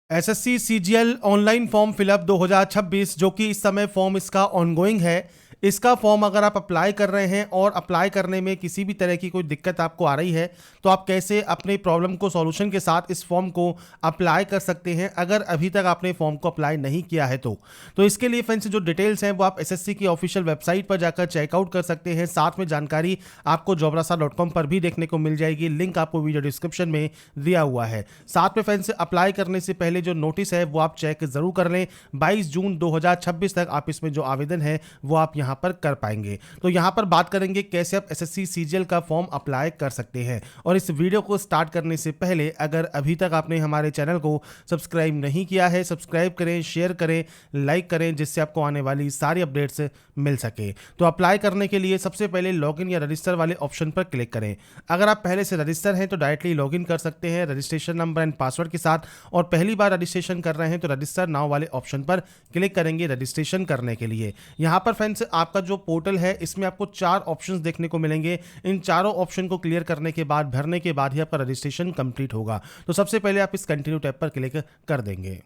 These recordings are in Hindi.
SSC CGL online form fill up 2026 जो कि इस समय फॉर्म इसका ऑनगोइंग है। इसका फॉर्म अगर आप अप्लाई कर रहे हैं और अप्लाई करने में किसी भी तरह की कोई दिक्कत आपको आ रही है तो आप कैसे अपने प्रॉब्लम को सॉल्यूशन के साथ इस फॉर्म को अप्लाई कर सकते हैं अगर अभी तक आपने फॉर्म को अप्लाई नहीं किया है तो इसके लिए फ्रेंड्स जो डिटेल्स हैं वो आप एसएससी की ऑफिशियल वेबसाइट पर जाकर चेकआउट कर सकते हैं। साथ में जानकारी आपको jobrasa.com पर भी देखने को मिल जाएगी। लिंक आपको वीडियो डिस्क्रिप्शन में दिया हुआ है। साथ में फ्रेंड्स अप्लाई करने से पहले जो नोटिस है वो आप चेक जरूर कर लें। 22 जून 2026 तक आप इसमें जो आवेदन है वो आप यहाँ पर कर पाएंगे। तो यहाँ पर बात करेंगे कैसे आप एसएससी सीजीएल का फॉर्म अप्लाई कर सकते हैं। और इस वीडियो को स्टार्ट करने से पहले अगर अभी तक आपने हमारे चैनल को सब्सक्राइब नहीं किया है, सब्सक्राइब करें, शेयर करें, लाइक करें, जिससे आपको आने वाली सारी अपडेट्स मिल सके। तो अप्लाई करने के लिए सबसे पहले लॉगिन या रजिस्टर वाले ऑप्शन पर क्लिक करें। अगर आप पहले से रजिस्टर हैं तो डायरेक्टली लॉगिन कर सकते हैं रजिस्ट्रेशन नंबर एंड पासवर्ड के साथ, और पहली बार रजिस्ट्रेशन कर रहे हैं तो रजिस्टर नाउ वाले ऑप्शन पर क्लिक करेंगे रजिस्ट्रेशन करने के लिए। यहाँ पर फ्रेंड्स आपका जो पोर्टल है इसमें आपको 4 ऑप्शंस देखने को मिलेंगे। इन चारों ऑप्शन को क्लियर करने के बाद, भरने के बाद ही आपका रजिस्ट्रेशन कंप्लीट होगा। तो सबसे पहले आप इस कंटिन्यू टैब पर क्लिक कर देंगे।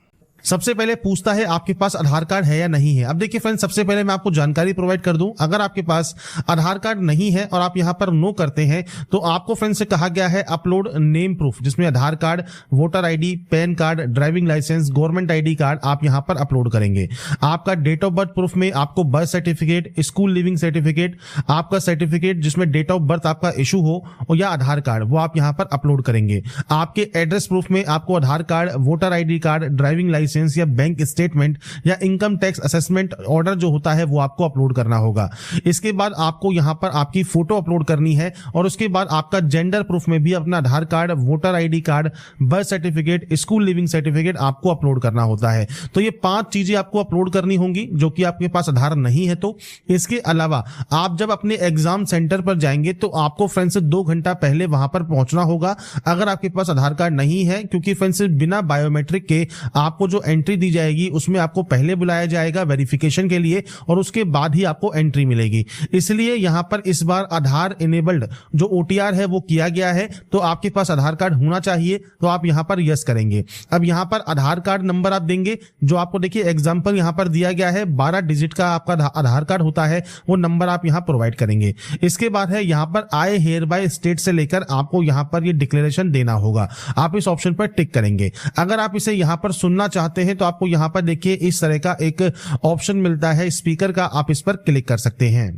सबसे पहले पूछता है आपके पास आधार कार्ड है या नहीं है। अब देखिए फ्रेंड्स, सबसे पहले मैं आपको जानकारी प्रोवाइड कर दूं, अगर आपके पास आधार कार्ड नहीं है और आप यहां पर नो करते हैं तो आपको फ्रेंड्स से कहा गया है अपलोड नेम प्रूफ, जिसमें Aadhaar card, voter ID, PAN card, driving licence, government ID card आप यहां पर अपलोड करेंगे। आपका डेट ऑफ बर्थ प्रूफ में आपको birth certificate, school leaving certificate, आपका सर्टिफिकेट जिसमें डेट ऑफ बर्थ आपका इशू हो या आधार कार्ड, वो आप यहां पर अपलोड करेंगे। आपके एड्रेस प्रूफ में आपको Aadhaar card, voter ID card, driving licence या बैंक स्टेटमेंट या इनकम टैक्स असेसमेंट ऑर्डर जो होता है वो आपको अपलोड करना होगा। इसके बाद आपको यहां पर आपकी फोटो अपलोड करनी है, और उसके बाद आपका जेंडर प्रूफ में भी अपना Aadhaar card, voter ID card, birth certificate, school leaving certificate आपको अपलोड करना होता है। तो ये 5 चीजें आपको अपलोड करनी होंगी जो कि आपके पास आधार नहीं है। तो इसके अलावा आप जब अपने एग्जाम सेंटर पर जाएंगे तो आपको फ्रेंड्स 2 घंटा पहले वहां पर पहुंचना होगा अगर आपके पास आधार कार्ड नहीं है, क्योंकि फ्रेंड्स बिना बायोमेट्रिक के आपको जो एंट्री दी जाएगी उसमें आपको पहले बुलाया जाएगा वेरिफिकेशन के लिए, और उसके बाद ही आपको एंट्री मिलेगी। इसलिए यहां पर इस बार आधार इनेबल्ड जो ओटीआर है वो किया गया है। तो आपके पास आधार कार्ड होना चाहिए, तो आप यहां पर यस करेंगे। अब यहां पर आधार कार्ड नंबर आप देंगे, जो आपको देखिए एग्जांपल यहां पर दिया गया है 12 डिजिट का आपका आधार कार्ड होता है, वो नंबर आप यहां प्रोवाइड करेंगे। इसके बाद है यहां पर आई हेयर बाय स्टेट से लेकर आपको यहां पर ये डिक्लेरेशन देना होगा, आप इस ऑप्शन पर टिक करेंगे। अगर आप इसे यहां पर सुनना चाहते हैं तो आपको यहां पर देखिए इस तरह का एक ऑप्शन मिलता है स्पीकर का, आप इस पर क्लिक कर सकते हैं।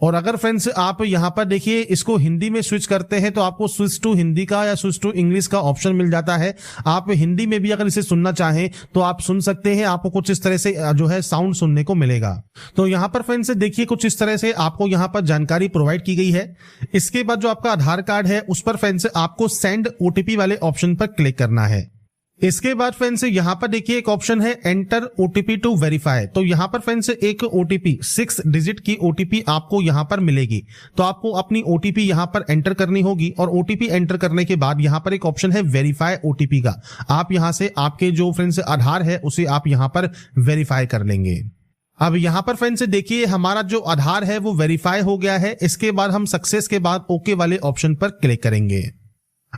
और अगर फ्रेंड्स आप यहां पर देखिए इसको हिंदी में स्विच करते हैं तो आपको स्विच टू हिंदी का या स्विच टू इंग्लिश का ऑप्शन मिल जाता है। आप हिंदी में भी अगर इसे सुनना चाहें तो आप सुन सकते हैं, आपको कुछ इस तरह से जो है साउंड सुनने को मिलेगा। तो यहां पर फ्रेंड्स देखिए कुछ इस तरह से आपको यहां पर जानकारी प्रोवाइड की गई है। इसके बाद जो आपका आधार कार्ड है उस पर फ्रेंड्स आपको सेंड ओटीपी वाले ऑप्शन पर क्लिक करना है। इसके बाद फ्रेंड्स यहां पर देखिए एक ऑप्शन है एंटर ओटीपी टू वेरीफाई। तो यहां पर फ्रेंड्स एक ओटीपी 6 डिजिट की ओटीपी आपको यहां पर मिलेगी, तो आपको अपनी ओटीपी यहां पर एंटर करनी होगी। और ओटीपी एंटर करने के बाद यहां पर एक ऑप्शन है वेरीफाई ओटीपी का, आप यहां से आपके जो फ्रेंड्स आधार है उसे आप यहां पर वेरीफाई कर लेंगे। अब यहां पर फ्रेंड्स देखिए हमारा जो आधार है वो वेरीफाई हो गया है। इसके बाद हम सक्सेस के बाद ओके वाले ऑप्शन पर क्लिक करेंगे।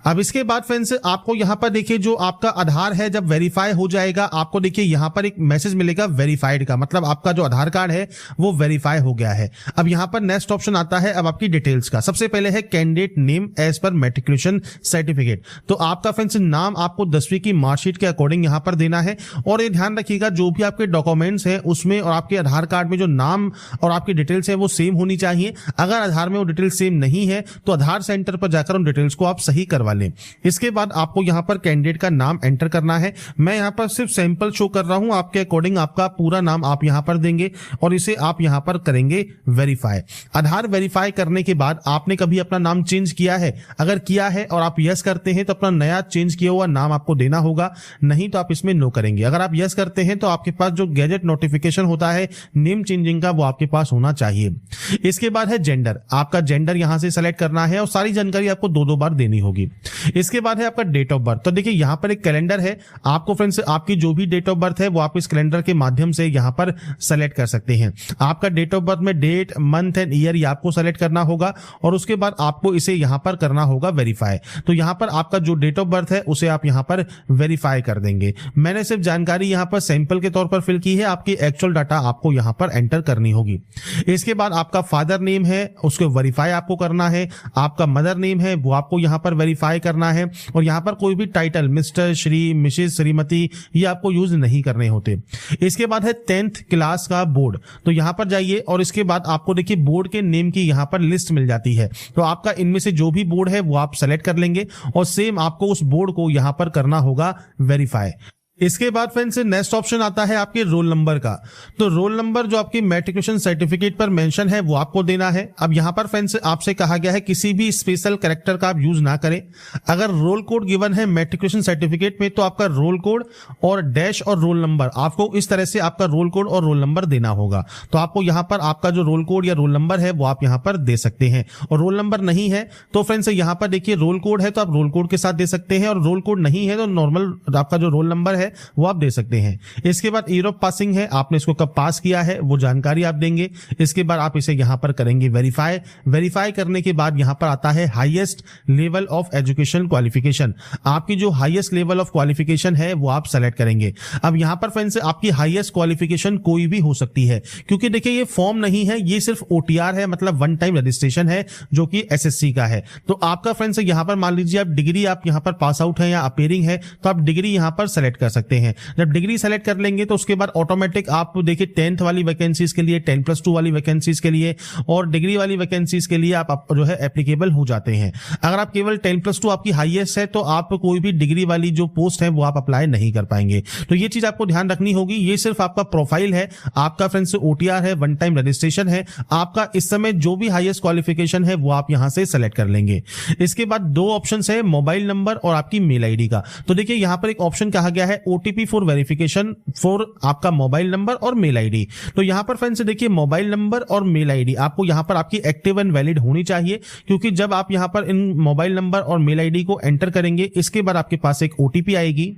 अब इसके बाद फ्रेंड्स आपको यहां पर देखिए जो आपका आधार है जब वेरीफाई हो जाएगा, आपको देखिए यहां पर एक मैसेज मिलेगा वेरीफाइड का, मतलब आपका जो आधार कार्ड है वो वेरीफाई हो गया है। अब यहां पर नेक्स्ट ऑप्शन आता है अब आपकी डिटेल्स का। सबसे पहले है candidate name as per matriculation certificate. तो आपका फ्रेंड्स नाम आपको 10वीं की मार्कशीट के अकॉर्डिंग यहां पर देना है। और ये ध्यान रखिएगा जो भी आपके डॉक्यूमेंट्स हैं उसमें और आपके आधार कार्ड में जो नाम और आपकी डिटेल्स है वो सेम होनी चाहिए। अगर आधार में वो डिटेल्स सेम नहीं है तो आधार सेंटर पर जाकर उन डिटेल्स को आप सही करवा लें। इसके बाद आपको यहां पर कैंडिडेट का नाम एंटर करना है। मैं यहां पर सिर्फ सैंपल शो कर रहा हूं, आपके अकॉर्डिंग आपका पूरा नाम आप यहां पर देंगे और इसे आप यहां पर करेंगे वेरीफाई। आधार वेरीफाई करने के बाद आपने कभी अपना नाम चेंज किया है? अगर किया है और आप यस करते हैं तो अपना नया चेंज किया हुआ नाम आपको देना होगा, नहीं तो आप इसमें नो करेंगे। अगर आप यस करते हैं तो आपके पास जो गैजेट नोटिफिकेशन होता है नेम चेंजिंग का वो आपके पास होना चाहिए। इसके बाद है जेंडर, आपका जेंडर यहां से सेलेक्ट करना है और सारी जानकारी आपको 2-2 बार देनी होगी। होगी। इसके बाद है आपका डेट ऑफ बर्थ। तो देखिए यहाँ पर एक कैलेंडर है, आपको फ्रेंड्स आपकी जो भी डेट ऑफ बर्थ है वो आप इस कैलेंडर के माध्यम से यहाँ पर सेलेक्ट कर सकते हैं। आपका डेट ऑफ बर्थ में डेट, मंथ एंड ईयर ये आपको सेलेक्ट करना होगा और उसके बाद आपको इसे यहाँ पर करना होगा वेरीफाई। तो यहाँ पर आपका जो डेट ऑफ बर्थ है उसे आप यहाँ पर वेरीफाई कर देंगे। मैंने सिर्फ जानकारी यहाँ पर सैंपल के तौर पर फिल की है, आपकी एक्चुअल डाटा आपको यहाँ पर एंटर करनी होगी। इसके बाद आपका फादर नेम है उसको वेरीफाई आपको करना है, आपका मदर नेम है वो आपको यहाँ पर वेरीफाई करना है और यहाँ पर कोई भी title mister, Shri, Mrs, Shrimati ये आपको यूज नहीं करने होते। इसके बाद है 10th क्लास का बोर्ड। तो यहाँ पर जाइए और इसके बाद आपको देखिए बोर्ड के नेम की यहाँ पर लिस्ट मिल जाती है। तो आपका इनमें से जो भी बोर्ड है वो आप सेलेक्ट कर लेंगे और सेम आपको उस बोर्ड को यहाँ पर करना होगा वेरीफाई। इसके बाद फ्रेंड्स नेक्स्ट ऑप्शन आता है आपके रोल नंबर का। तो रोल नंबर जो आपकी मैट्रिकुलेशन सर्टिफिकेट पर मेंशन है वो आपको देना है। अब यहाँ पर फ्रेंड्स आपसे कहा गया है किसी भी स्पेशल कैरेक्टर का आप यूज ना करें। अगर रोल कोड गिवन है मैट्रिकुलेशन सर्टिफिकेट में तो आपका रोल कोड और डैश और रोल नंबर आपको इस तरह से आपका रोल कोड और रोल नंबर देना होगा। तो आपको यहाँ पर आपका जो रोल कोड या रोल नंबर है वो आप यहाँ पर दे सकते हैं और रोल नंबर नहीं है तो फ्रेंड्स यहाँ पर देखिए रोल कोड है तो आप रोल कोड के साथ दे सकते हैं और रोल कोड नहीं है तो नॉर्मल आपका जो रोल नंबर है वो आप दे सकते हैं। इसके बाद ईयर ऑफ पासिंग है, आपने इसको कब पास किया है वो जानकारी आप देंगे। इसके बाद आप इसे यहां पर करेंगे वेरीफाई। वेरीफाई करने के बाद यहां पर आता है highest level of education qualification. आपकी जो हाईएस्ट लेवल ऑफ क्वालिफिकेशन है वो आप सेलेक्ट करेंगे। अब यहां पर फ्रेंड्स आपकी हाईएस्ट क्वालिफिकेशन कोई भी हो सकती है क्योंकि देखिए ये फॉर्म नहीं है, ये सिर्फ ओटीआर है, मतलब वन टाइम रजिस्ट्रेशन है जो कि एसएससी का है। तो आपका फ्रेंड्स यहां पर मान लीजिए आप डिग्री आप यहां पर पास आउट है या अपेयरिंग है तो आप डिग्री यहां पर सेलेक्ट कर सकते हैं। जब डिग्री सेलेक्ट कर लेंगे तो उसके बाद ऑटोमेटिक आप देखिए 10th वाली वैकेंसीज के लिए, 10+2 वाली वैकेंसीज के लिए और डिग्री वाली वैकेंसीज के लिए आप जो है एप्लीकेबल हो जाते हैं। अगर आप केवल 10+2 आपकी हाईएस्ट है तो आप कोई भी डिग्री वाली जो पोस्ट है वो आप अप्लाई नहीं कर पाएंगे। तो ये चीज आपको ध्यान रखनी होगी। ये सिर्फ आपका प्रोफाइल है, आपका फ्रेंड्स ओटीआर है, वन टाइम रजिस्ट्रेशन है। आपका इस समय जो भी हाईएस्ट क्वालिफिकेशन है वो आप यहां से सेलेक्ट कर लेंगे। इसके बाद दो ऑप्शन है, मोबाइल नंबर और आपकी मेल आईडी का। तो देखिए यहां पर एक ऑप्शन कहा गया है ओटीपी फॉर वेरिफिकेशन फॉर आपका मोबाइल नंबर और मेल आईडी। तो यहां पर फ्रेंड्स देखिए मोबाइल नंबर और मेल आईडी आपको यहां पर आपकी एक्टिव एंड वैलिड होनी चाहिए क्योंकि जब आप यहां पर इन मोबाइल नंबर और मेल आईडी को एंटर करेंगे इसके बाद आपके पास एक ओटीपी आएगी।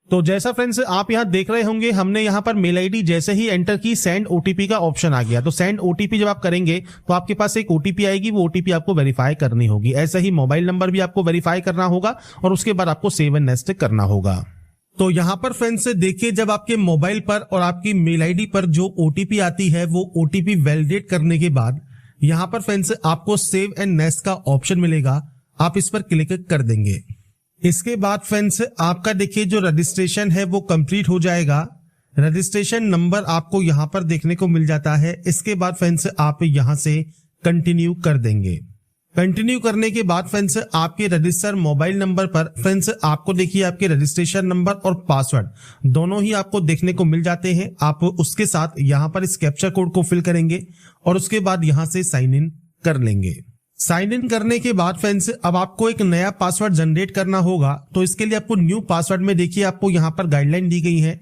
तो जैसा फ्रेंड्स आप यहां देख रहे होंगे हमने यहां पर मेल आईडी जैसे ही एंटर की सेंड ओटीपी का ऑप्शन आ गया। तो सेंड ओटीपी जब आप करेंगे तो आपके पास एक ओटीपी आएगी, वो ओटीपी आपको वेरीफाई करनी होगी। ऐसे ही मोबाइल नंबर भी आपको वेरीफाई करना होगा और उसके बाद आपको सेव एंड नेक्स्ट करना होगा। तो यहां पर फ्रेंड्स देखिए जब आपके मोबाइल पर और आपकी मेल आईडी पर जो ओटीपी आती है वो ओटीपी वैलिडेट करने के बाद यहां पर फ्रेंड्स आपको सेव एंड नेक्स्ट का ऑप्शन मिलेगा, आप इस पर क्लिक कर देंगे। इसके बाद फ्रेंड्स आपका देखिए जो रजिस्ट्रेशन है वो कंप्लीट हो जाएगा। रजिस्ट्रेशन नंबर आपको यहां पर देखने को मिल जाता है। इसके बाद फ्रेंड्स आप यहां से कंटिन्यू कर देंगे। कंटिन्यू करने के बाद फ्रेंड्स आपके रजिस्टर मोबाइल नंबर पर फ्रेंड्स आपको देखिए आपके रजिस्ट्रेशन नंबर और पासवर्ड दोनों ही आपको देखने को मिल जाते हैं। आप उसके साथ यहां पर इस कैप्चर कोड को फिल करेंगे और उसके बाद यहां से साइन इन कर लेंगे। साइन इन करने के बाद फ्रेंड्स अब आपको एक नया पासवर्ड जनरेट करना होगा। तो इसके लिए आपको न्यू पासवर्ड में देखिए आपको यहां पर गाइडलाइन दी गई है।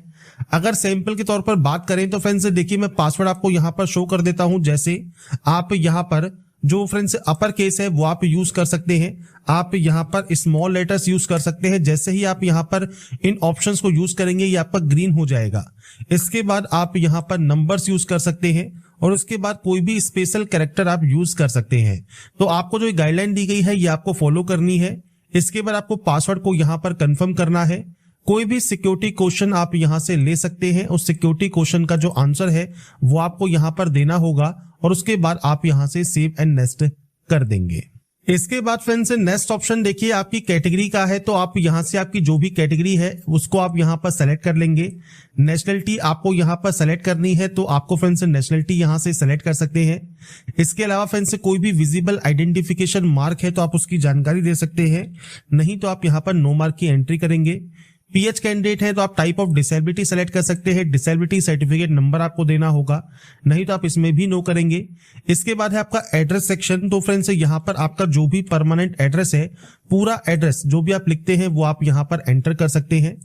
अगर सैंपल के तौर पर बात करें तो फ्रेंड्स देखिए मैं पासवर्ड आपको यहां पर शो कर देता हूं। जैसे आप यहां पर जो फ्रेंड्स अपर केस है वो आप यूज कर सकते हैं, आप यहां पर स्मॉल लेटर्स यूज कर सकते हैं। जैसे ही आप यहां पर इन ऑप्शंस को यूज करेंगे ये आपका ग्रीन हो जाएगा। इसके बाद आप यहां पर नंबर्स यूज कर सकते हैं और उसके बाद कोई भी स्पेशल कैरेक्टर आप यूज कर सकते हैं। तो आपको जो गाइडलाइन दी गई है ये आपको फॉलो करनी है। इसके बाद आपको पासवर्ड को यहां पर कंफर्म करना है। कोई भी सिक्योरिटी क्वेश्चन आप यहां से ले सकते हैं, उस सिक्योरिटी क्वेश्चन का जो आंसर है वो आपको यहां पर देना होगा और उसके बाद आप यहां से सेव एंड नेक्स्ट कर देंगे। इसके बाद फ्रेंड्स नेक्स्ट ऑप्शन देखिए आपकी कैटेगरी का है। तो आप यहां से आपकी जो भी कैटेगरी है उसको आप यहां पर सेलेक्ट कर लेंगे। नेशनलिटी आपको यहां पर सेलेक्ट करनी है तो आपको फ्रेंड्स नेशनलिटी यहां से सेलेक्ट कर सकते हैं। इसके अलावा फ्रेंड्स कोई भी विजिबल आइडेंटिफिकेशन मार्क है तो आप उसकी जानकारी दे सकते हैं, नहीं तो आप यहां पर नो मार्क की एंट्री करेंगे। पीएच कैंडिडेट है तो आप टाइप ऑफ डिसेबिलिटी सेलेक्ट कर सकते हैं, डिसेबिलिटी सर्टिफिकेट नंबर आपको देना होगा, नहीं तो आप इसमें भी नो करेंगे। इसके बाद है आपका एड्रेस सेक्शन। तो फ्रेंड्स यहाँ पर आपका जो भी परमानेंट एड्रेस है, पूरा एड्रेस जो भी आप लिखते हैं वो आप यहाँ पर एंटर कर सकते हैं।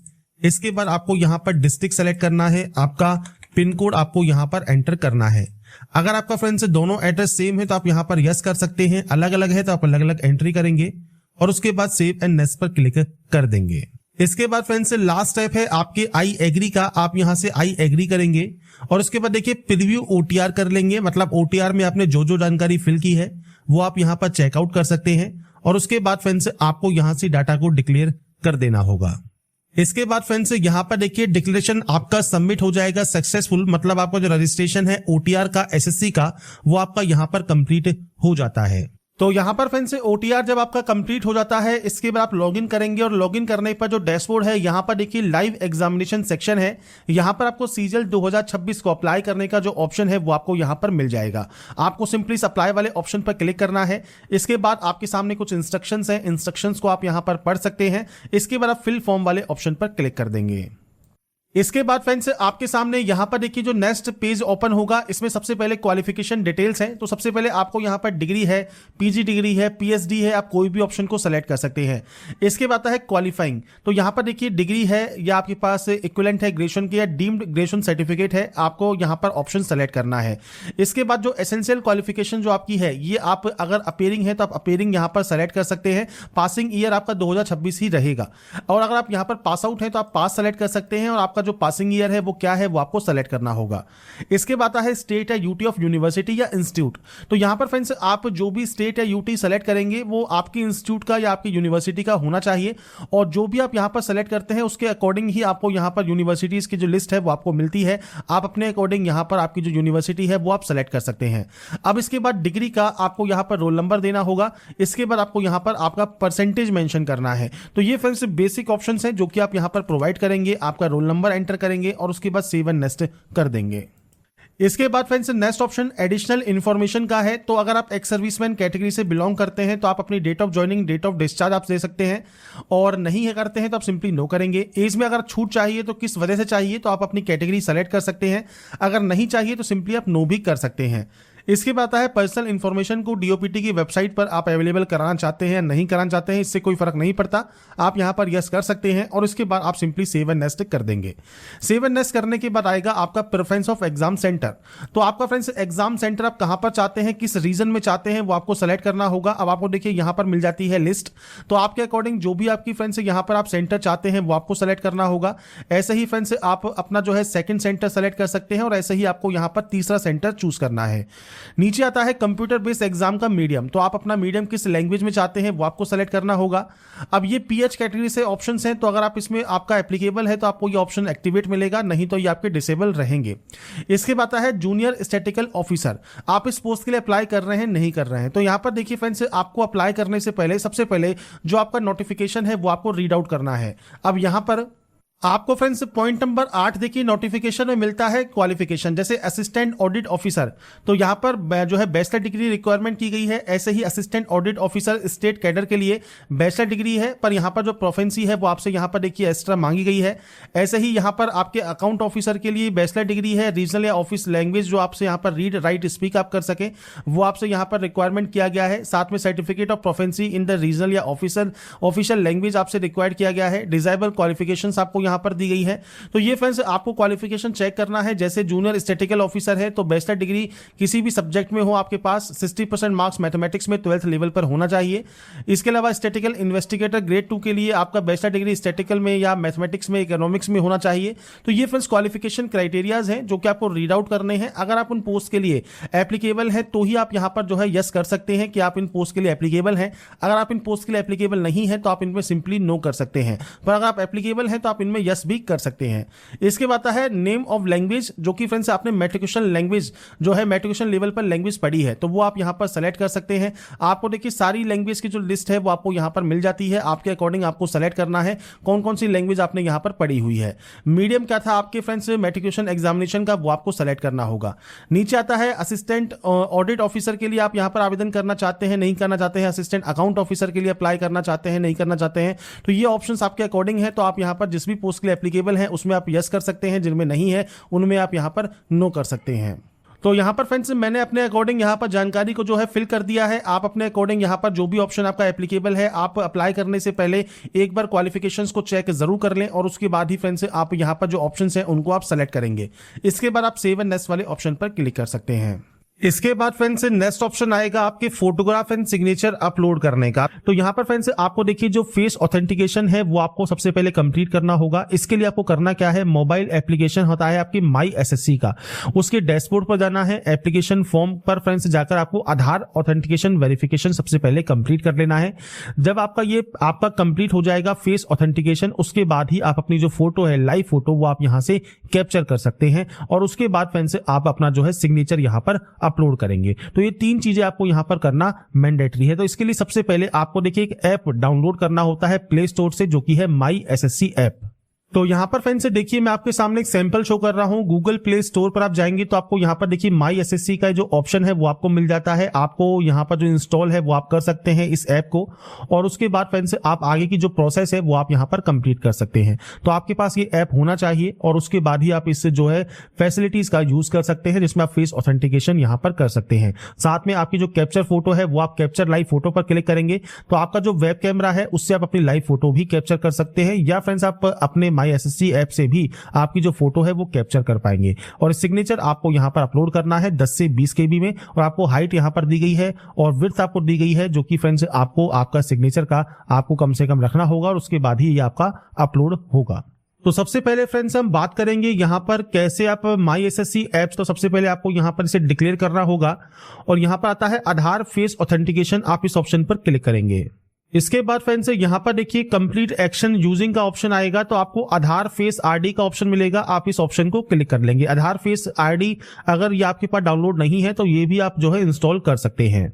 इसके बाद आपको यहाँ पर डिस्ट्रिक्ट सेलेक्ट करना है, आपका पिन कोड आपको यहाँ पर एंटर करना है। अगर आपका फ्रेंड्स दोनों एड्रेस सेम है तो आप यहाँ पर यस कर सकते हैं, अलग अलग है तो आप अलग अलग एंट्री करेंगे और उसके बाद सेव एंड नेक्स्ट पर क्लिक कर देंगे। इसके बाद फ्रेंड्स लास्ट स्टेप है आपके आई एग्री का। आप यहां से आई एग्री करेंगे और उसके बाद देखिए प्रीव्यू ओटीआर कर लेंगे, मतलब ओटीआर में आपने जो जो जानकारी फिल की है वो आप यहां पर चेकआउट कर सकते हैं। और उसके बाद फ्रेंड्स आपको यहां से डाटा को डिक्लेयर कर देना होगा। इसके बाद फ्रेंड्स यहां पर देखिए डिक्लेरेशन आपका सबमिट हो जाएगा सक्सेसफुल, मतलब आपका जो रजिस्ट्रेशन है ओटीआर का, एसएससी का, वो आपका यहां पर कंप्लीट हो जाता है। तो यहाँ पर फ्रेंड्स ओटीआर जब आपका कंप्लीट हो जाता है, इसके बाद आप लॉगिन करेंगे और लॉगिन करने पर जो डैशबोर्ड है यहाँ पर देखिए लाइव एग्जामिनेशन सेक्शन है। यहाँ पर आपको सीजीएल 2026 को अप्लाई करने का जो ऑप्शन है वो आपको यहाँ पर मिल जाएगा। आपको सिंपली अप्लाई वाले ऑप्शन पर क्लिक करना है। इसके बाद आपके सामने कुछ इंस्ट्रक्शंस हैं, इंस्ट्रक्शंस को आप यहाँ पर पढ़ सकते हैं। इसके बाद आप फिल फॉर्म वाले ऑप्शन पर क्लिक कर देंगे। इसके बाद फ्रेंड्स आपके सामने यहां पर देखिए जो नेक्स्ट पेज ओपन होगा, इसमें सबसे पहले क्वालिफिकेशन डिटेल्स हैं। तो सबसे पहले आपको यहां पर डिग्री है, पीजी डिग्री है, पीएचडी है, आप कोई भी ऑप्शन को सेलेक्ट कर सकते हैं। इसके बाद है क्वालिफाइंग, तो यहां पर देखिए डिग्री है या आपके पास इक्विवेलेंट है ग्रेजुएशन की या डीम्ड ग्रेजुएशन सर्टिफिकेट है, आपको यहां पर ऑप्शन सेलेक्ट करना है। इसके बाद जो एसेंशियल क्वालिफिकेशन जो आपकी है, ये आप अगर अपीयरिंग है तो आप अपीयरिंग यहां पर सेलेक्ट कर सकते हैं। पासिंग ईयर आपका 2026 ही रहेगा। और अगर आप यहां पर पास आउट है तो आप पास सेलेक्ट कर सकते हैं और आपका जो पासिंग ईयर है वो क्या है वो आपको सेलेक्ट करना होगा। इसके बाद है स्टेट है, यूटी ऑफ यूनिवर्सिटी या इंस्टीट्यूट। तो यहां पर फ्रेंड्स आप जो भी स्टेट या यूटी सेलेक्ट करेंगे वो आपकी इंस्टीट्यूट का या आपकी यूनिवर्सिटी का होना चाहिए। और जो भी आप यहां पर सेलेक्ट करते हैं उसके अकॉर्डिंग ही आपको यहां पर यूनिवर्सिटीज की जो लिस्ट है वो आपको मिलती है। आप अपने अकॉर्डिंग यहां पर आपकी जो यूनिवर्सिटी है वो आप सेलेक्ट कर सकते हैं। अब इसके बाद डिग्री का आपको यहां पर रोल नंबर देना होगा। इसके बाद आपको यहां पर आपका परसेंटेज मेंशन करना है। तो ये फ्रेंड्स बेसिक ऑप्शंस हैं जो कि आप यहां पर प्रोवाइड करेंगे। आपका रोल नंबर एंटर करेंगे और उसके बाद सेव एंड नेक्स्ट कर देंगे। इसके बाद friends next option additional information का है। तो अगर आप एक्स सर्विसमैन कैटेगरी से बिलोंग करते हैं तो आप अपनी date of joining, date of discharge आप दे सकते हैं। और नहीं है करते हैं तो आप सिंपली नो करेंगे। एज में अगर छूट चाहिए तो किस वजह से चाहिए तो आप अपनी कैटेगरी सेलेक्ट कर सकते हैं। अगर नहीं चाहिए तो सिंपली आप नो भी कर सकते हैं। इसके बाद है पर्सनल इन्फॉर्मेशन को डीओपीटी की वेबसाइट पर आप अवेलेबल कराना चाहते हैं या नहीं कराना चाहते हैं, इससे कोई फर्क नहीं पड़ता। आप यहां पर यस कर सकते हैं और इसके बाद आप सिंपली सेव एंड नेक्स्ट कर देंगे। सेव एंड नेक्स्ट करने के बाद आएगा आपका प्रेफरेंस ऑफ एग्जाम सेंटर। तो आपका फ्रेंड्स एग्जाम सेंटर आप कहां पर चाहते हैं, किस रीजन में चाहते हैं वो आपको सेलेक्ट करना होगा। अब आपको देखिए यहां पर मिल जाती है लिस्ट। तो आपके अकॉर्डिंग जो भी आपकी फ्रेंड्स यहां पर आप सेंटर चाहते हैं वो आपको सेलेक्ट करना होगा। ऐसे ही फ्रेंड्स आप अपना जो है सेकंड सेंटर सेलेक्ट कर सकते हैं और ऐसे ही आपको यहां पर तीसरा सेंटर चूज करना है। नीचे आता है कंप्यूटर बेस्ड एग्जाम का मीडियम। तो आप अपना मीडियम किस लैंग्वेज में चाहते हैं वो आपको सेलेक्ट करना होगा। अब ये पीएच कैटेगरी से ऑप्शंस हैं, तो अगर आप इसमें आपका एप्लीकेबल है तो आपको ये ऑप्शन एक्टिवेट मिलेगा, नहीं तो ये आपके डिसेबल रहेंगे। इसके बाद है जूनियर स्टैटिकल ऑफिसर। आप इस पोस्ट के लिए अप्लाई कर रहे हैं, नहीं कर रहे हैं, तो यहां पर देखिए फ्रेंड्स आपको अप्लाई करने से पहले सबसे पहले जो आपका नोटिफिकेशन है वो आपको रीड आउट करना है। अब यहां पर आपको फ्रेंड्स पॉइंट नंबर 8 देखिए नोटिफिकेशन में मिलता है क्वालिफिकेशन, जैसे असिस्टेंट ऑडिट ऑफिसर। तो यहां पर जो है बैचलर डिग्री रिक्वायरमेंट की गई है। ऐसे ही assistant audit officer state cadre के लिए बैचलर डिग्री है, पर यहां पर जो प्रोफेंसी है वो आपसे यहां पर देखिए एक्स्ट्रा मांगी गई है। ऐसे ही यहां पर आपके अकाउंट ऑफिसर के लिए बैचलर डिग्री है। रीजनल या ऑफिस लैंग्वेज जो आपसे यहां पर रीड राइट स्पीक आप कर सके वो आपसे यहां पर रिक्वायरमेंट किया गया है। साथ में certificate of proficiency in the regional या ऑफिशियल लैंग्वेज आपसे रिक्वायर्ड किया गया है। डिजायबल क्वालिफिकेशन आपको यहां पर दी गई है। तो ये फ्रेंड्स आपको क्वालिफिकेशन चेक करना है। जैसे जूनियर स्टैटिकल ऑफिसर है तो बैचलर डिग्री किसी भी सब्जेक्ट में हो आपके पास, 60% मार्क्स मैथमेटिक्स में 12th लेवल पर होना चाहिए। इसके अलावा स्टैटिकल इन्वेस्टिगेटर ग्रेड 2 के लिए आपका बैचलर डिग्री स्टैटिकल में या मैथमेटिक्स में, इकोनॉमिक्स में होना चाहिए। तो ये फ्रेंड्स क्वालिफिकेशन क्राइटेरियाज हैं जो कि आपको रीड आउट करने हैं। अगर आप उन पोस्ट के लिए एप्लीकेबल है तो ही आप यहां पर जो है यस कर सकते हैं कि आप इन पोस्ट के लिए एप्लीकेबल हैं। अगर आप इन पोस्ट के लिए एप्लीकेबल नहीं है तो आप इनमें सिंपली नो कर सकते हैं, पर अगर आप एप्लीकेबल हैं तो आप इनमें यस भी कर सकते हैं। इसके बाद है नेम ऑफ लैंग्वेज, जो कि फ्रेंड्स आपने मैट्रिकुलेशन लैंग्वेज जो है मैट्रिकुलेशन लेवल पर लैंग्वेज पढ़ी है तो वो आप यहां पर सेलेक्ट कर सकते हैं। आपको देखिए सारी लैंग्वेज की जो लिस्ट है वो आपको यहां पर मिल जाती है। आपके अकॉर्डिंग आपको सेलेक्ट करना है कौन कौन सी लैंग्वेज आपने यहां पर पढ़ी हुई है। मीडियम क्या था आपके फ्रेंड्स मैट्रिकुलेशन एग्जामिनेशन का, वो आपको सेलेक्ट करना होगा। नीचे आता है असिस्टेंट ऑडिट ऑफिसर के लिए आप यहां पर आवेदन करना चाहते हैं, नहीं करना चाहते हैं। असिस्टेंट अकाउंट ऑफिसर के लिए अप्लाई करना चाहते हैं, नहीं करना चाहते हैं। तो ये ऑप्शंस आपके अकॉर्डिंग है। तो आप यहां पर जिस भी पोस्ट के लिए एप्लीकेबल है उसमें आप यस कर सकते हैं, जिनमें नहीं है उनमें आप यहां पर नो कर सकते हैं। तो यहां पर फ्रेंड्स मैंने अपने अकॉर्डिंग यहां पर जानकारी को जो है फिल कर दिया है। आप अपने अकॉर्डिंग यहां पर जो भी ऑप्शन आपका एप्लीकेबल है आप अप्लाई करने से पहले एक बार क्वालिफिकेशंस को चेक जरूर कर लें और उसके बाद ही फ्रेंड्स आप यहां पर जो ऑप्शंस हैं उनको आप सेलेक्ट करेंगे। इसके बाद आप सेव एंड नेक्स्ट वाले ऑप्शन पर क्लिक कर सकते हैं। इसके बाद फ्रेंड्स नेक्स्ट ऑप्शन आएगा आपके फोटोग्राफ एंड सिग्नेचर अपलोड करने का। तो यहाँ पर फ्रेंड्स आपको देखिए जो फेस ऑथेंटिकेशन है वो आपको सबसे पहले कंप्लीट करना होगा। इसके लिए आपको करना क्या है, मोबाइल एप्लीकेशन होता है आपकी माई एसएससी का, उसके डैशबोर्ड पर जाना है, एप्लीकेशन फॉर्म पर फ्रेंड्स जाकर आपको आधार ऑथेंटिकेशन वेरिफिकेशन सबसे पहले कंप्लीट कर लेना है। जब आपका कंप्लीट हो जाएगा फेस ऑथेंटिकेशन, उसके बाद ही आप अपनी जो फोटो है लाइव फोटो वो आप यहाँ से कैप्चर कर सकते हैं और उसके बाद फ्रेंड्स आप अपना जो है सिग्नेचर यहाँ पर अपलोड करेंगे। तो ये 3 चीजें आपको यहां पर करना मैंडेटरी है। तो इसके लिए सबसे पहले आपको देखिए एक ऐप डाउनलोड करना होता है प्ले स्टोर से, जो कि है माई एसएससी ऐप। तो यहां पर फ्रेंड्स देखिए मैं आपके सामने एक सैंपल शो कर रहा हूं। गूगल प्ले स्टोर पर आप जाएंगे तो आपको यहां पर देखिए माई एसएससी का जो ऑप्शन है वो आपको मिल जाता है। आपको यहां पर जो इंस्टॉल है वो आप कर सकते हैं इस ऐप को, और उसके बाद फ्रेंड्स आप आगे की जो प्रोसेस है वो आप यहां पर कंप्लीट कर सकते हैं। तो आपके पास ये ऐप होना चाहिए और उसके बाद ही आप इससे जो है फैसिलिटीज का यूज कर सकते हैं, जिसमें आप फेस ऑथेंटिकेशन यहां पर कर सकते हैं। साथ में आपकी जो कैप्चर फोटो है वो आप कैप्चर लाइव फोटो पर क्लिक करेंगे तो आपका जो वेब कैमरा है उससे आप अपनी लाइव फोटो भी कैप्चर कर सकते हैं, या फ्रेंड्स आप अपने माई एसएससी ऐप से भी आपकी जो फोटो है वो कैप्चर कर पाएंगे। और सिग्नेचर आपको यहां पर अपलोड करना है 10 से 20 केबी में, और आपको हाइट यहां पर दी गई है और विड्थ आपको दी गई है, जो कि फ्रेंड्स आपको आपका सिग्नेचर का आपको कम से कम रखना होगा और उसके बाद ही ये आपका अपलोड होगा। तो सबसे पहले फ्रेंड्स हम बात करेंगे यहां पर कैसे आप माई एसएससी ऐप्स, तो सबसे पहले आपको यहां पर इसे डिक्लेयर करना होगा और यहां पर आता है आधार फेस ऑथेंटिकेशन, आप इस ऑप्शन पर क्लिक करेंगे। इसके बाद फ्रेंड्स यहां पर देखिए कंप्लीट एक्शन यूजिंग का ऑप्शन आएगा, तो आपको आधार फेस आरडी का ऑप्शन मिलेगा, आप इस ऑप्शन को क्लिक कर लेंगे। आधार फेस आरडी अगर ये आपके पास डाउनलोड नहीं है तो ये भी आप जो है इंस्टॉल कर सकते हैं।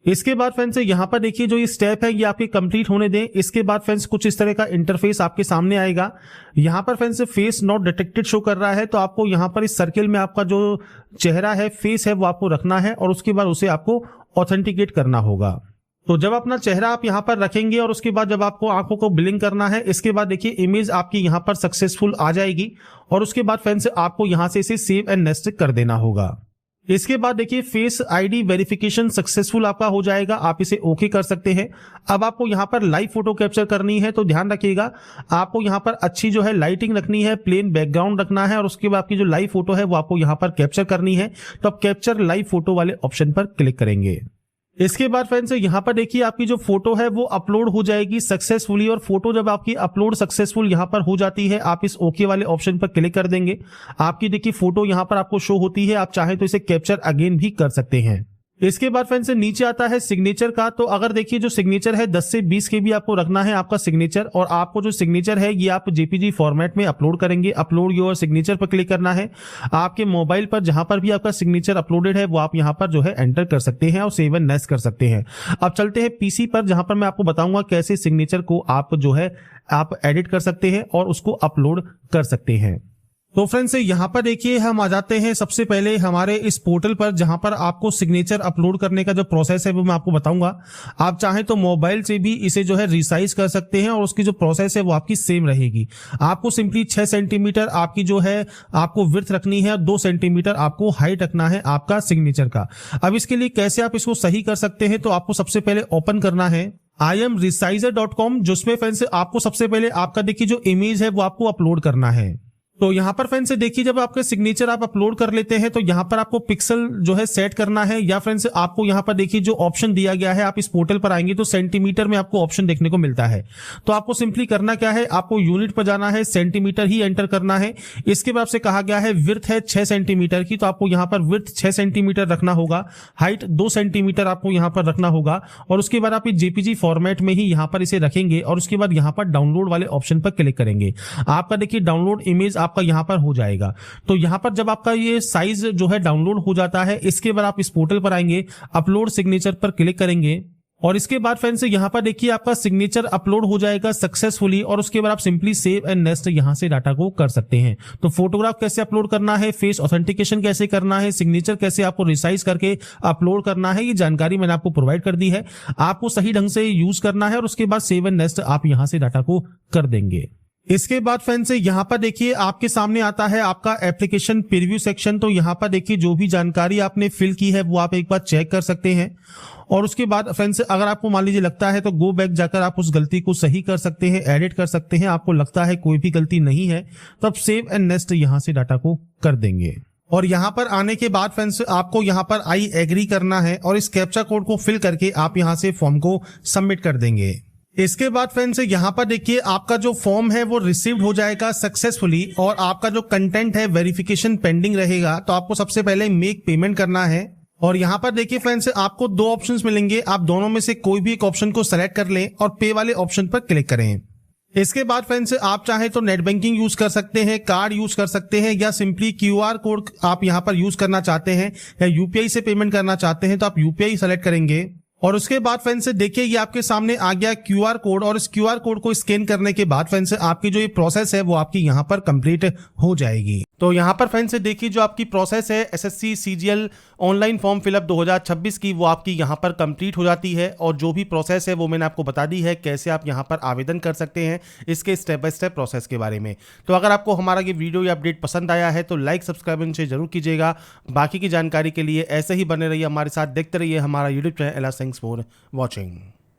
इसके बाद फ्रेंड्स यहां पर देखिए जो ये स्टेप है ये आपके कंप्लीट होने दें। इसके बाद फ्रेंड्स कुछ इस तरह का इंटरफेस आपके सामने आएगा। यहां पर friends face not detected show कर रहा है, तो आपको यहां पर इस सर्किल में आपका जो चेहरा है फेस है वो आपको रखना है और उसके बाद उसे आपको ऑथेंटिकेट करना होगा। तो जब अपना चेहरा आप यहां पर रखेंगे और उसके बाद जब आपको आंखों को ब्लिंक करना है, इसके बाद देखिए इमेज आपकी यहां पर सक्सेसफुल आ जाएगी और उसके बाद फ्रेंड्स आपको यहां से इसे सेव एंड नेक्स्ट कर देना होगा। इसके बाद देखिए फेस आईडी वेरिफिकेशन सक्सेसफुल आपका हो जाएगा, आप इसे ओके कर सकते हैं। अब आपको यहां पर लाइव फोटो कैप्चर करनी है, तो ध्यान रखिएगा आपको यहां पर अच्छी जो है लाइटिंग रखनी है, प्लेन बैकग्राउंड रखना है और उसके बाद आपकी जो लाइव फोटो है वो आपको यहां पर कैप्चर करनी है। तो आप कैप्चर लाइव फोटो वाले ऑप्शन पर क्लिक करेंगे। इसके बाद फ्रेंड्स यहां पर देखिए आपकी जो फोटो है वो अपलोड हो जाएगी सक्सेसफुली, और फोटो जब आपकी अपलोड सक्सेसफुल यहां पर हो जाती है आप इस ओके वाले ऑप्शन पर क्लिक कर देंगे। आपकी देखिए फोटो यहां पर आपको शो होती है, आप चाहे तो इसे कैप्चर अगेन भी कर सकते हैं। इसके बाद फ्रेंड्स नीचे आता है सिग्नेचर का, तो अगर देखिए जो सिग्नेचर है 10 से 20 के भी आपको रखना है आपका सिग्नेचर, और आपको जो सिग्नेचर है ये आप जेपीजी फॉर्मेट में अपलोड करेंगे। अपलोड योर सिग्नेचर पर क्लिक करना है। आपके मोबाइल पर जहां पर भी आपका सिग्नेचर अपलोडेड है वो आप यहां पर जो है एंटर कर सकते हैं और सेव एंड नेक्स्ट कर सकते हैं। अब चलते हैं पीसी पर, जहां पर मैं आपको बताऊंगा कैसे सिग्नेचर को आप जो है आप एडिट कर सकते हैं और उसको अपलोड कर सकते हैं। तो फ्रेंड्स यहां पर देखिए हम आ जाते हैं सबसे पहले हमारे इस पोर्टल पर, जहां पर आपको सिग्नेचर अपलोड करने का जो प्रोसेस है वो मैं आपको बताऊंगा। आप चाहें तो मोबाइल से भी इसे जो है रिसाइज कर सकते हैं और उसकी जो प्रोसेस है वो आपकी सेम रहेगी। आपको सिंपली 6 सेंटीमीटर आपकी जो है आपको विड्थ रखनी है, 2 सेंटीमीटर आपको हाइट रखना है आपका सिग्नेचर का। अब इसके लिए कैसे आप इसको सही कर सकते हैं, तो आपको सबसे पहले ओपन करना है imresizer.com, जिसमें फ्रेंड्स आपको सबसे पहले आपका देखिए जो इमेज है वो आपको अपलोड करना है। तो यहां पर फ्रेंड्स देखिए जब आपके सिग्नेचर आप अपलोड कर लेते हैं तो यहां पर आपको पिक्सल जो है सेट करना है, या फ्रेंड्स आपको यहां पर देखिए जो ऑप्शन दिया गया है, आप इस पोर्टल पर आएंगे तो सेंटीमीटर में आपको ऑप्शन देखने को मिलता है। तो आपको सिंपली करना क्या है, आपको यूनिट पर जाना है, सेंटीमीटर ही एंटर करना है। इसके बाद आपसे कहा गया है विड्थ है 6 सेंटीमीटर की, तो आपको यहां पर विड्थ 6 सेंटीमीटर रखना होगा, हाइट 2 सेंटीमीटर आपको यहां पर रखना होगा, और उसके बाद आप जेपीजी फॉर्मेट में ही यहां पर इसे रखेंगे और उसके बाद यहां पर डाउनलोड वाले ऑप्शन पर क्लिक करेंगे। आपका देखिए डाउनलोड इमेज आपका यहां पर हो जाएगा। तो यहां पर जब आपका ये साइज जो है डाउनलोड हो जाता है, इसके बाद आप इस पोर्टल पर आएंगे, अपलोड सिग्नेचर पर क्लिक करेंगे और इसके बाद फ्रेंड्स यहां पर देखिए आपका सिग्नेचर अपलोड हो जाएगा सक्सेसफुली, और उसके बाद आप सिंपली सेव एंड नेक्स्ट यहां से डाटा को कर सकते हैं। तो फोटोग्राफ कैसे अपलोड करना है, फेस ऑथेंटिकेशन कैसे करना है, सिग्नेचर कैसे आपको रिसाइज करके अपलोड करना है, ये जानकारी मैंने आपको प्रोवाइड कर दी है। आपको सही ढंग से यूज करना है और उसके बाद सेव एंड नेक्स्ट आप यहां से डाटा को कर देंगे। इसके बाद फ्रेंड्स यहां पर देखिए आपके सामने आता है आपका एप्लीकेशन प्रीव्यू सेक्शन। तो यहां पर देखिए जो भी जानकारी आपने फिल की है वो आप एक बार चेक कर सकते हैं, और उसके बाद फ्रेंड्स अगर आपको मान लीजिए लगता है तो गो बैक जाकर आप उस गलती को सही कर सकते हैं, एडिट कर सकते हैं। आपको लगता है कोई भी गलती नहीं है तो आप सेव एंड नेक्स्ट यहां से डाटा को कर देंगे। और यहाँ पर आने के बाद फ्रेंड्स आपको यहाँ पर आई एग्री करना है और इस कैप्चा कोड को फिल करके आप यहाँ से फॉर्म को सबमिट कर देंगे। इसके बाद फ्रेंड्स यहाँ पर देखिए आपका जो फॉर्म है वो रिसीव्ड हो जाएगा सक्सेसफुली और आपका जो कंटेंट है वेरिफिकेशन पेंडिंग रहेगा। तो आपको सबसे पहले मेक पेमेंट करना है और यहाँ पर देखिए फ्रेंड्स आपको दो ऑप्शंस मिलेंगे, आप दोनों में से कोई भी एक ऑप्शन को सेलेक्ट कर लें और पे वाले ऑप्शन पर क्लिक करें। इसके बाद फ्रेंड्स आप चाहे तो नेट बैंकिंग यूज कर सकते हैं, कार्ड यूज कर सकते हैं या सिंपली क्यूआर कोड आप यहां पर यूज करना चाहते हैं या यूपीआई से पेमेंट करना चाहते हैं तो आप यूपीआई सेलेक्ट करेंगे। और उसके बाद फ्रेंड्स देखिए ये आपके सामने आ गया क्यूआर कोड और इस क्यूआर कोड को स्कैन करने के बाद फ्रेंड्स आपकी जो ये प्रोसेस है वो आपकी यहाँ पर कंप्लीट हो जाएगी। तो यहाँ पर फ्रेंड्स देखिए जो आपकी प्रोसेस है SSC CGL online form fill up 2026 की वो आपकी यहाँ पर कंप्लीट हो जाती है और जो भी प्रोसेस है वो मैंने आपको बता दी है कैसे आप यहाँ पर आवेदन कर सकते हैं इसके स्टेप बाय स्टेप प्रोसेस के बारे में। तो अगर आपको हमारा ये वीडियो या अपडेट पसंद आया है तो लाइक सब्सक्राइब इनसे जरूर कीजिएगा। बाकी की जानकारी के लिए ऐसे ही बने रहिए हमारे साथ, देखते रहिए हमारा YouTube channel. Thanks for watching.